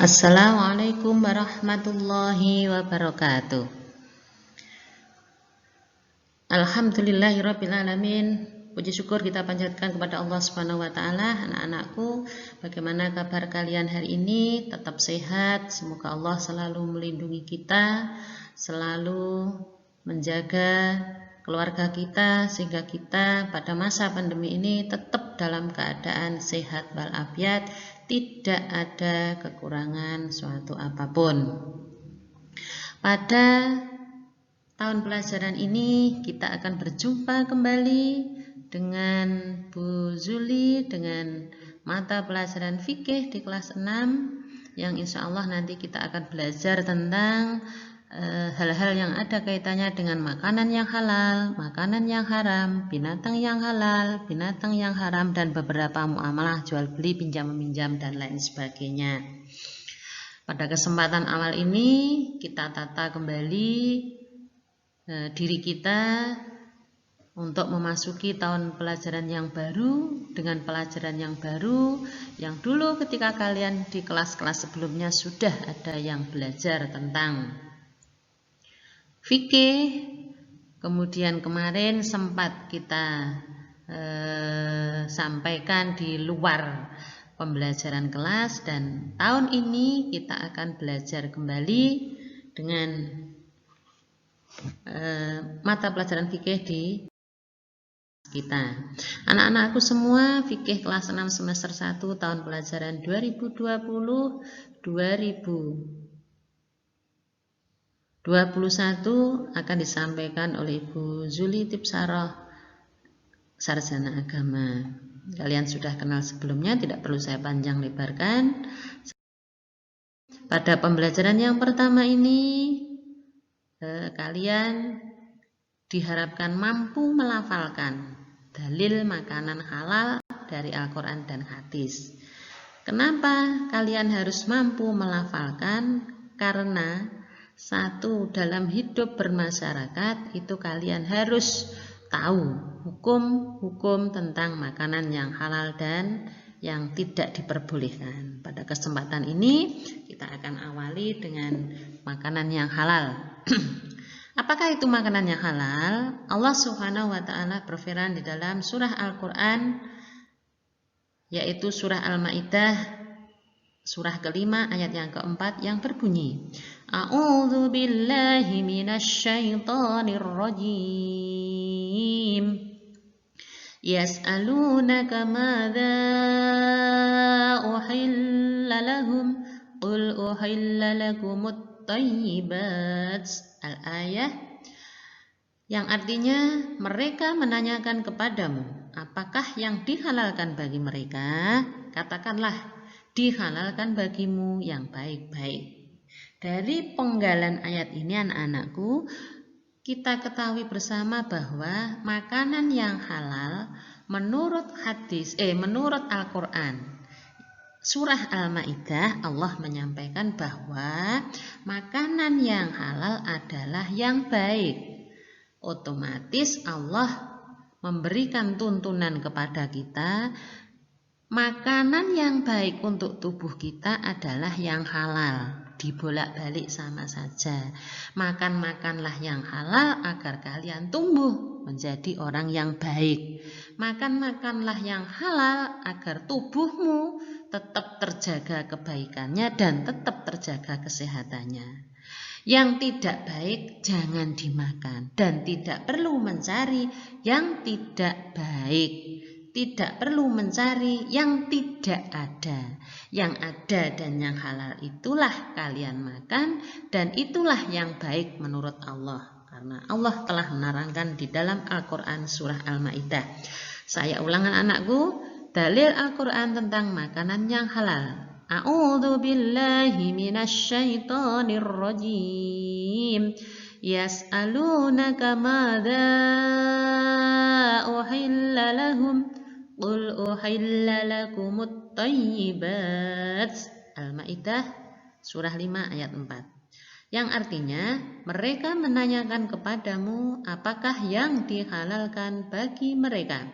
Assalamualaikum warahmatullahi wabarakatuh. Alhamdulillahirrabbilalamin. Puji syukur kita panjatkan kepada Allah Subhanahu wa Ta'ala. Anak-anakku, bagaimana kabar kalian hari ini? Tetap sehat. Semoga Allah selalu melindungi kita, selalu menjaga keluarga kita, sehingga kita pada masa pandemi ini tetap dalam keadaan sehat walafiat, tidak ada kekurangan suatu apapun. Pada tahun pelajaran ini kita akan berjumpa kembali dengan Bu Zuli dengan mata pelajaran fikih di kelas 6 yang insya Allah nanti kita akan belajar tentang hal-hal yang ada kaitannya dengan makanan yang halal, makanan yang haram, binatang yang halal, binatang yang haram, dan beberapa muamalah jual beli, pinjam meminjam, dan lain sebagainya. Pada kesempatan awal ini kita tata kembali diri kita untuk memasuki tahun pelajaran yang baru dengan pelajaran yang baru yang dulu ketika kalian di kelas-kelas sebelumnya sudah ada yang belajar tentang fikih. Kemudian kemarin sempat kita sampaikan di luar pembelajaran kelas, dan tahun ini kita akan belajar kembali dengan mata pelajaran fikih di kita. Anak-anakku semua, fikih kelas 6 semester 1 tahun pelajaran 2020-2021 akan disampaikan oleh Ibu Zuli Tipsaroh, sarjana agama. Kalian sudah kenal sebelumnya, tidak perlu saya panjang lebarkan. Pada pembelajaran yang pertama ini kalian diharapkan mampu melafalkan dalil makanan halal dari Al-Quran dan hadis. Kenapa kalian harus mampu melafalkan? Karena satu, dalam hidup bermasyarakat itu kalian harus tahu hukum-hukum tentang makanan yang halal dan yang tidak diperbolehkan. Pada kesempatan ini kita akan awali dengan makanan yang halal. Apakah itu makanan yang halal? Allah Subhanahu wa Ta'ala berfirman di dalam surah Al-Quran, yaitu surah Al-Maidah, surah kelima ayat yang keempat, yang berbunyi, A'udzu billahi minasyaitonir rajim. Yas'alunaka madza uhilla lahum qul uhilla lakumut thayyibat. Al-ayah, yang artinya mereka menanyakan kepadamu apakah yang dihalalkan bagi mereka, katakanlah dihalalkan bagimu yang baik-baik. Dari penggalan ayat ini anak-anakku, kita ketahui bersama bahwa makanan yang halal menurut menurut Al-Quran surah Al-Maidah, Allah menyampaikan bahwa makanan yang halal adalah yang baik. Otomatis Allah memberikan tuntunan kepada kita, makanan yang baik untuk tubuh kita adalah yang halal. Dibolak-balik sama saja. Makanlah yang halal agar kalian tumbuh menjadi orang yang baik. Makanlah yang halal agar tubuhmu tetap terjaga kebaikannya dan tetap terjaga kesehatannya. Yang tidak baik jangan dimakan, dan tidak perlu mencari yang tidak baik. Tidak perlu mencari yang tidak ada. Yang ada dan yang halal itulah kalian makan, dan itulah yang baik menurut Allah. Karena Allah telah menerangkan di dalam Al-Quran surah Al-Maidah. Saya ulangan anakku, dalil Al-Quran tentang makanan yang halal. A'udzu billahi minasyaitonir rajim. Yas'alunaka madza uhilla lahum qul uhilla lakumut thayyibat. Al-Maidah surah 5 ayat 4. Yang artinya mereka menanyakan kepadamu apakah yang dihalalkan bagi mereka.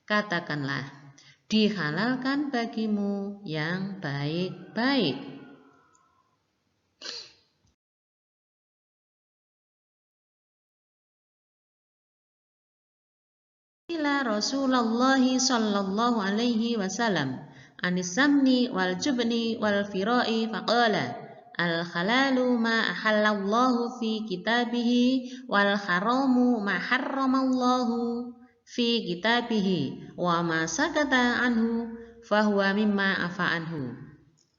Katakanlah dihalalkan bagimu yang baik-baik. su'ila Rasulullah sallallahu alaihi wasallam anis samni wal jubni wal firai faqala al halalu ma ahallallahu fi kitabihi wal haramu ma harramallahu fi kitabihi wa ma sakata anhu fahuwa mimma afa anhu.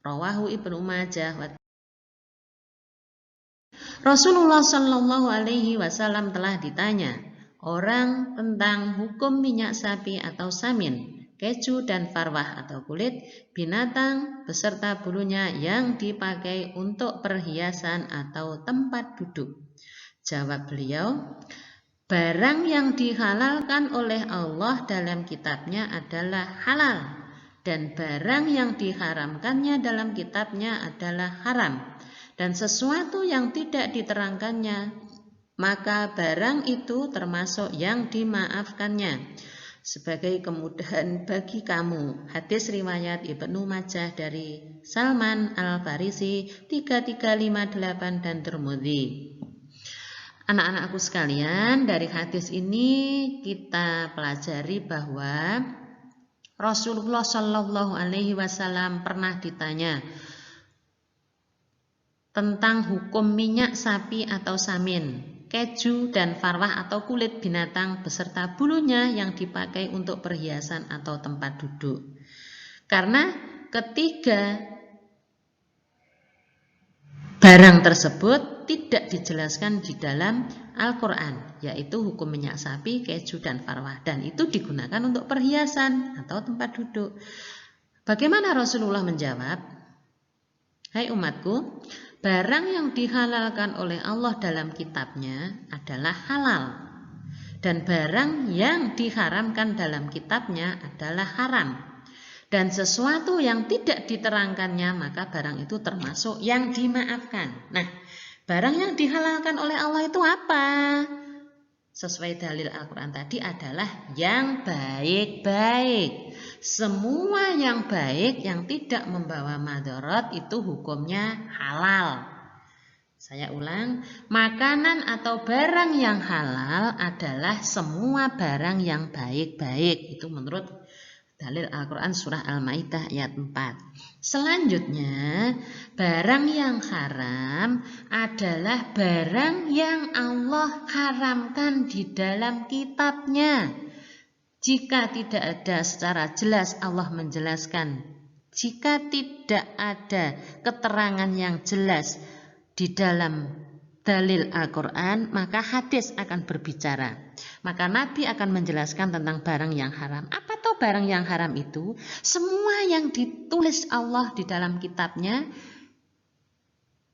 Rawahu Ibnu Majah. Rasulullah Shallallahu Alaihi Wasallam telah ditanya orang tentang hukum minyak sapi atau samin, keju dan farwah atau kulit binatang beserta bulunya yang dipakai untuk perhiasan atau tempat duduk. Jawab beliau, barang yang dihalalkan oleh Allah dalam kitabnya adalah halal, dan barang yang diharamkannya dalam kitabnya adalah haram. Dan sesuatu yang tidak diterangkannya, maka barang itu termasuk yang dimaafkannya sebagai kemudahan bagi kamu. Hadis riwayat Ibnu Majah dari Salman Al-Farisi 3358 dan Tirmidzi. Anak-anakku sekalian, dari hadis ini kita pelajari bahwa Rasulullah Shallallahu Alaihi Wasallam pernah ditanya tentang hukum minyak sapi atau samin, keju dan farwah atau kulit binatang beserta bulunya yang dipakai untuk perhiasan atau tempat duduk. Karena ketiga barang tersebut tidak dijelaskan di dalam Al-Quran, yaitu hukum minyak sapi, keju dan farwah, dan itu digunakan untuk perhiasan atau tempat duduk. Bagaimana Rasulullah menjawab? Hai umatku, barang yang dihalalkan oleh Allah dalam kitabnya adalah halal, dan barang yang diharamkan dalam kitabnya adalah haram. Dan sesuatu yang tidak diterangkannya, maka barang itu termasuk yang dimaafkan. Nah, barang yang dihalalkan oleh Allah itu apa? Sesuai dalil Al-Quran tadi adalah yang baik-baik. Semua yang baik yang tidak membawa madarat itu hukumnya halal. Saya ulang, makanan atau barang yang halal adalah semua barang yang baik-baik. Itu menurut dalil Al-Quran surah Al-Maidah ayat 4. Selanjutnya, barang yang haram adalah barang yang Allah haramkan di dalam kitabnya. Jika tidak ada secara jelas Allah menjelaskan, jika tidak ada keterangan yang jelas di dalam dalil Al-Quran, maka hadis akan berbicara. Maka Nabi akan menjelaskan tentang barang yang haram. Apa tuh barang yang haram itu? Semua yang ditulis Allah di dalam kitabnya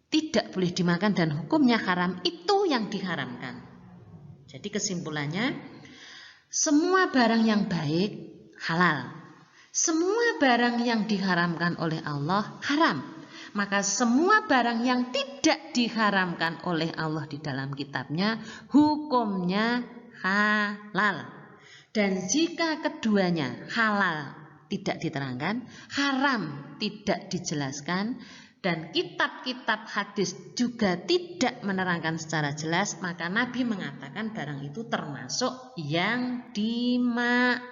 tidak boleh dimakan dan hukumnya haram, itu yang diharamkan. Jadi kesimpulannya, semua barang yang baik halal. Semua barang yang diharamkan oleh Allah haram. Maka semua barang yang tidak diharamkan oleh Allah di dalam kitabnya hukumnya halal. Dan jika keduanya halal tidak diterangkan, haram tidak dijelaskan, dan kitab-kitab hadis juga tidak menerangkan secara jelas, maka Nabi mengatakan barang itu termasuk yang dimaafkan.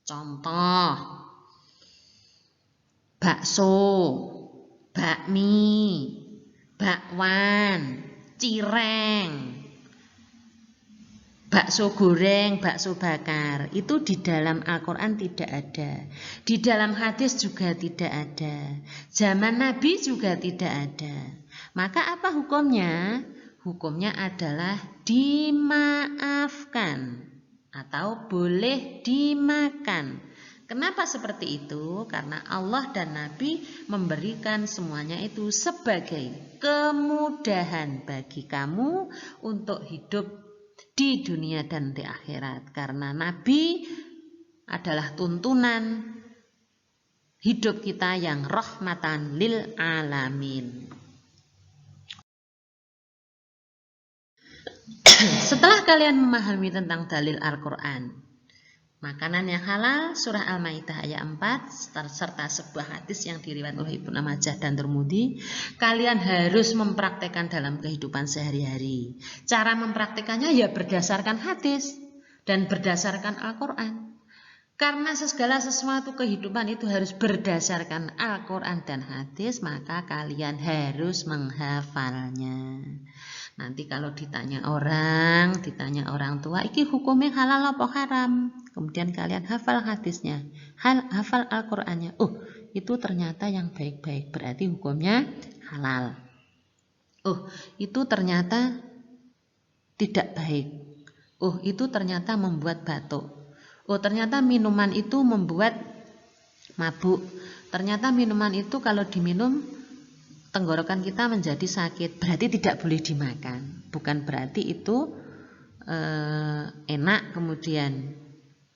Contoh, bakso, bakmi, bakwan, cireng, bakso goreng, bakso bakar, itu di dalam Al-Quran tidak ada. Di dalam hadis juga tidak ada. Zaman Nabi juga tidak ada. Maka apa hukumnya? Hukumnya adalah dimaafkan atau boleh dimakan. Kenapa seperti itu? Karena Allah dan Nabi memberikan semuanya itu sebagai kemudahan bagi kamu untuk hidup di dunia dan di akhirat. Karena Nabi adalah tuntunan hidup kita yang rahmatan lil alamin. Setelah kalian memahami tentang dalil Al-Quran, Makanan yang halal, surah Al-Maidah ayat 4, serta sebuah hadis yang diriwayatkan oleh Ibnu Majah dan Tirmidzi, kalian harus mempraktekkan dalam kehidupan sehari-hari. Cara mempraktekannya ya berdasarkan hadis dan berdasarkan Al-Quran. Karena segala sesuatu kehidupan itu harus berdasarkan Al-Quran dan hadis, maka kalian harus menghafalnya. Nanti kalau ditanya orang tua, iki hukumnya halal apa haram? Kemudian kalian hafal hadisnya, hafal Al-Qur'annya. Oh, itu ternyata yang baik-baik, berarti hukumnya halal. Oh, itu ternyata tidak baik. Oh, itu ternyata membuat batuk. Oh, ternyata minuman itu membuat mabuk. Ternyata minuman itu kalau diminum tenggorokan kita menjadi sakit, berarti tidak boleh dimakan. Bukan berarti itu enak kemudian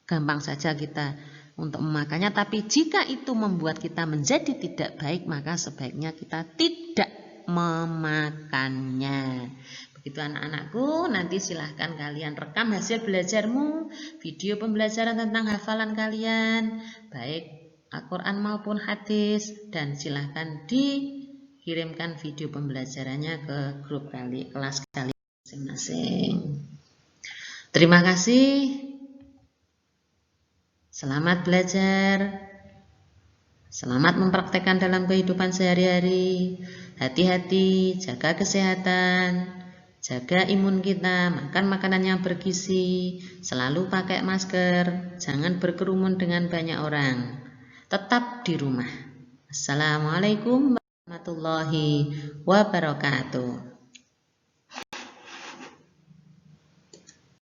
gampang saja kita untuk memakannya, tapi jika itu membuat kita menjadi tidak baik, maka sebaiknya kita tidak memakannya. Begitu anak-anakku, nanti silahkan kalian rekam hasil belajarmu, video pembelajaran tentang hafalan kalian, baik Al-Quran maupun hadis, dan silahkan kirimkan video pembelajarannya ke grup kelas kalian masing-masing. Terima kasih. Selamat belajar. Selamat mempraktekkan dalam kehidupan sehari-hari. Hati-hati, jaga kesehatan, jaga imun kita, makan makanan yang bergizi, selalu pakai masker, jangan berkerumun dengan banyak orang. Tetap di rumah. Assalamualaikum warahmatullahi wabarakatuh.